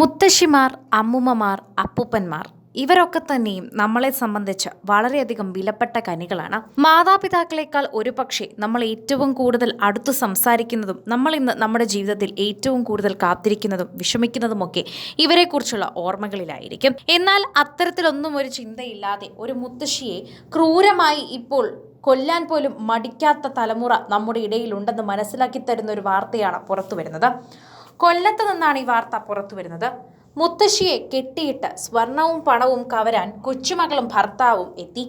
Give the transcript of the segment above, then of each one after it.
മുത്തശ്ശിമാർ, അമ്മുമ്മമാർ, അപ്പൂപ്പന്മാർ ഇവരൊക്കെ തന്നെയും നമ്മളെ സംബന്ധിച്ച് വളരെയധികം വിലപ്പെട്ട കനികളാണ്. മാതാപിതാക്കളെക്കാൾ ഒരുപക്ഷെ നമ്മൾ ഏറ്റവും കൂടുതൽ അടുത്തു സംസാരിക്കുന്നതും നമ്മൾ ഇന്ന് നമ്മുടെ ജീവിതത്തിൽ ഏറ്റവും കൂടുതൽ കാത്തിരിക്കുന്നതും വിഷമിക്കുന്നതുമൊക്കെ ഇവരെക്കുറിച്ചുള്ള ഓർമ്മകളിലായിരിക്കും. എന്നാൽ അത്തരത്തിലൊന്നും ഒരു ചിന്തയില്ലാതെ ഒരു മുത്തശ്ശിയെ ക്രൂരമായി ഇപ്പോൾ കൊല്ലാൻ പോലും മടിക്കാത്ത തലമുറ നമ്മുടെ ഇടയിലുണ്ടെന്ന് മനസ്സിലാക്കി തരുന്ന ഒരു വാർത്തയാണ് പുറത്തു വരുന്നത്. കൊല്ലത്ത് നിന്നാണ് ഈ വാർത്ത പുറത്തു വരുന്നത്. മുത്തശ്ശിയെ കെട്ടിയിട്ട് സ്വർണവും പണവും കവരാൻ കൊച്ചുമകളും ഭർത്താവും എത്തി.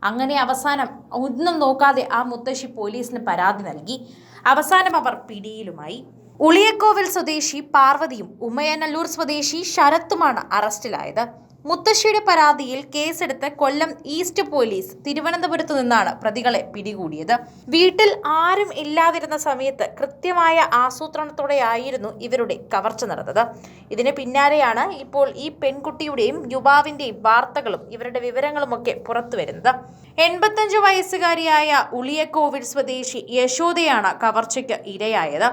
അങ്ങനെ അവസാനം ഒന്നും നോക്കാതെ ആ മുത്തശ്ശി പോലീസിന് പരാതി നൽകി. അവസാനം അവർ പിടിയിലുമായി. ഉളിയക്കോവിൽ സ്വദേശി പാർവതിയും ഉമ്മയനല്ലൂർ സ്വദേശി ശരത്തുമാണ് അറസ്റ്റിലായത്. മുത്തശ്ശിയുടെ പരാതിയിൽ കേസെടുത്ത് കൊല്ലം ഈസ്റ്റ് പോലീസ് തിരുവനന്തപുരത്തു നിന്നാണ് പ്രതികളെ പിടികൂടിയത്. വീട്ടിൽ ആരും ഇല്ലാതിരുന്ന സമയത്ത് കൃത്യമായ ആസൂത്രണത്തോടെയായിരുന്നു ഇവരുടെ കവർച്ച നടന്നത്. ഇതിന് പിന്നാലെയാണ് ഇപ്പോൾ ഈ പെൺകുട്ടിയുടെയും യുവാവിന്റെയും വാർത്തകളും ഇവരുടെ വിവരങ്ങളുമൊക്കെ പുറത്തു വരുന്നത്. 85 വയസ്സുകാരിയായ ഉളിയക്കോവിൽ സ്വദേശി യശോദയാണ് കവർച്ചയ്ക്ക് ഇരയായത്.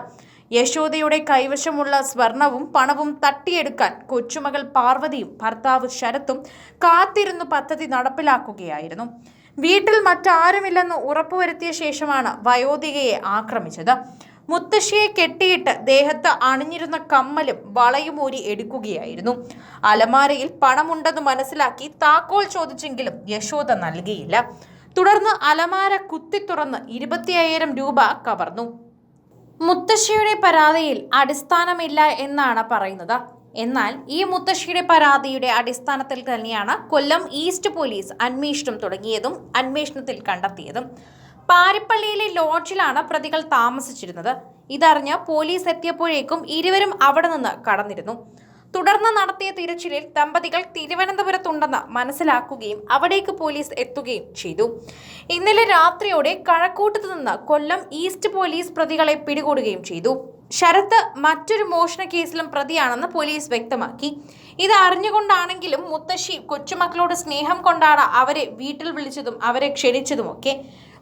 യശോദയുടെ കൈവശമുള്ള സ്വർണവും പണവും തട്ടിയെടുക്കാൻ കൊച്ചുമകൾ പാർവതിയും ഭർത്താവ് ശരത്തും കാത്തിരുന്നു പദ്ധതി നടപ്പിലാക്കുകയായിരുന്നു. വീട്ടിൽ മറ്റാരുമില്ലെന്ന് ഉറപ്പുവരുത്തിയ ശേഷമാണ് വയോധികയെ ആക്രമിച്ചത്. മുത്തശ്ശിയെ കെട്ടിയിട്ട് ദേഹത്ത് അണിഞ്ഞിരുന്ന കമ്മലും വളയും ഊരി എടുക്കുകയായിരുന്നു. അലമാരയിൽ പണമുണ്ടെന്ന് മനസ്സിലാക്കി താക്കോൽ ചോദിച്ചെങ്കിലും യശോദ നൽകിയില്ല. തുടർന്ന് അലമാര കുത്തി തുറന്ന് 25,000 രൂപ കവർന്നു. മുത്തശ്ശിയുടെ പരാതിയിൽ അടിസ്ഥാനമില്ല എന്നാണ് പറയുന്നത്. എന്നാൽ ഈ മുത്തശ്ശിയുടെ പരാതിയുടെ അടിസ്ഥാനത്തിൽ തന്നെയാണ് കൊല്ലം ഈസ്റ്റ് പോലീസ് അന്വേഷണം തുടങ്ങിയതും അന്വേഷണത്തിൽ കണ്ടെത്തിയതും. പാരിപ്പള്ളിയിലെ ലോഡ്ജിലാണ് പ്രതികൾ താമസിച്ചിരുന്നത്. ഇതറിഞ്ഞ് പോലീസ് എത്തിയപ്പോഴേക്കും ഇരുവരും അവിടെ നിന്ന് കടന്നിരുന്നു. തുടർന്ന് നടത്തിയ തിരച്ചിലിൽ ദമ്പതികൾ തിരുവനന്തപുരത്തുണ്ടെന്ന് മനസ്സിലാക്കുകയും അവിടേക്ക് പോലീസ് എത്തുകയും ചെയ്തു. ഇന്നലെ രാത്രിയോടെ കഴക്കൂട്ടത്ത് നിന്ന് കൊല്ലം ഈസ്റ്റ് പോലീസ് പ്രതികളെ പിടികൂടുകയും ചെയ്തു. ശരത്ത് മറ്റൊരു മോഷണ കേസിലും പ്രതിയാണെന്ന് പോലീസ് വ്യക്തമാക്കി. ഇത് അറിഞ്ഞുകൊണ്ടാണെങ്കിലും മുത്തശ്ശി കൊച്ചുമക്കളോട് സ്നേഹം കൊണ്ടാണ് അവരെ വീട്ടിൽ വിളിച്ചതും അവരെ ക്ഷണിച്ചതുമൊക്കെ.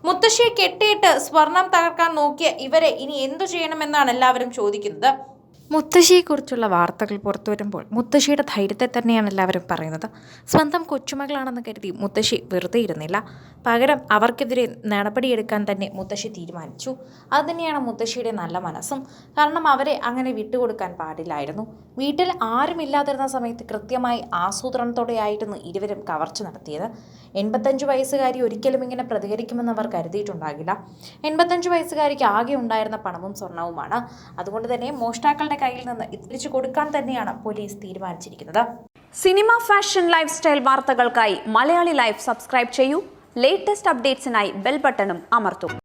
മുത്തശ്ശിയെ കെട്ടിയിട്ട് സ്വർണം തകർക്കാൻ നോക്കിയ ഇവരെ ഇനി എന്തു ചെയ്യണമെന്നാണ് എല്ലാവരും ചോദിക്കുന്നത്. മുത്തശ്ശിയെക്കുറിച്ചുള്ള വാർത്തകൾ പുറത്തു വരുമ്പോൾ മുത്തശ്ശിയുടെ ധൈര്യത്തെ തന്നെയാണ് എല്ലാവരും പറയുന്നത്. സ്വന്തം കൊച്ചുമകളാണെന്ന് കരുതി മുത്തശ്ശി വെറുതെ ഇരുന്നില്ല. പകരം അവർക്കെതിരെ നടപടിയെടുക്കാൻ തന്നെ മുത്തശ്ശി തീരുമാനിച്ചു. അതുതന്നെയാണ് മുത്തശ്ശിയുടെ നല്ല മനസ്സും. കാരണം അവരെ അങ്ങനെ വിട്ടുകൊടുക്കാൻ പാടില്ലായിരുന്നു. വീട്ടിൽ ആരുമില്ലാതിരുന്ന സമയത്ത് കൃത്യമായി ആസൂത്രണത്തോടെയായിരുന്നു ഇരുവരും കവർച്ച നടത്തിയത്. 85 വയസ്സുകാരി ഒരിക്കലും ഇങ്ങനെ പ്രതികരിക്കുമെന്ന് അവർ കരുതിയിട്ടുണ്ടാകില്ല. 85 വയസ്സുകാരിക്ക് ആകെ ഉണ്ടായിരുന്ന പണവും സ്വർണവുമാണ്. അതുകൊണ്ട് തന്നെ മോഷ്ടാക്കളുടെ കയ്യിൽ നിന്ന് തിരിച്ചു കൊടുക്കാൻ തന്നെയാണ് പോലീസ് തീരുമാനിച്ചിരിക്കുന്നത്. സിനിമ, ഫാഷൻ, ലൈഫ് സ്റ്റൈൽ വാർത്തകൾക്കായി മലയാളി ലൈഫ് സബ്സ്ക്രൈബ് ചെയ്യൂ. ലേറ്റസ്റ്റ് അപ്ഡേറ്റ്സിനായി ബെൽ ബട്ടണും അമർത്തൂ.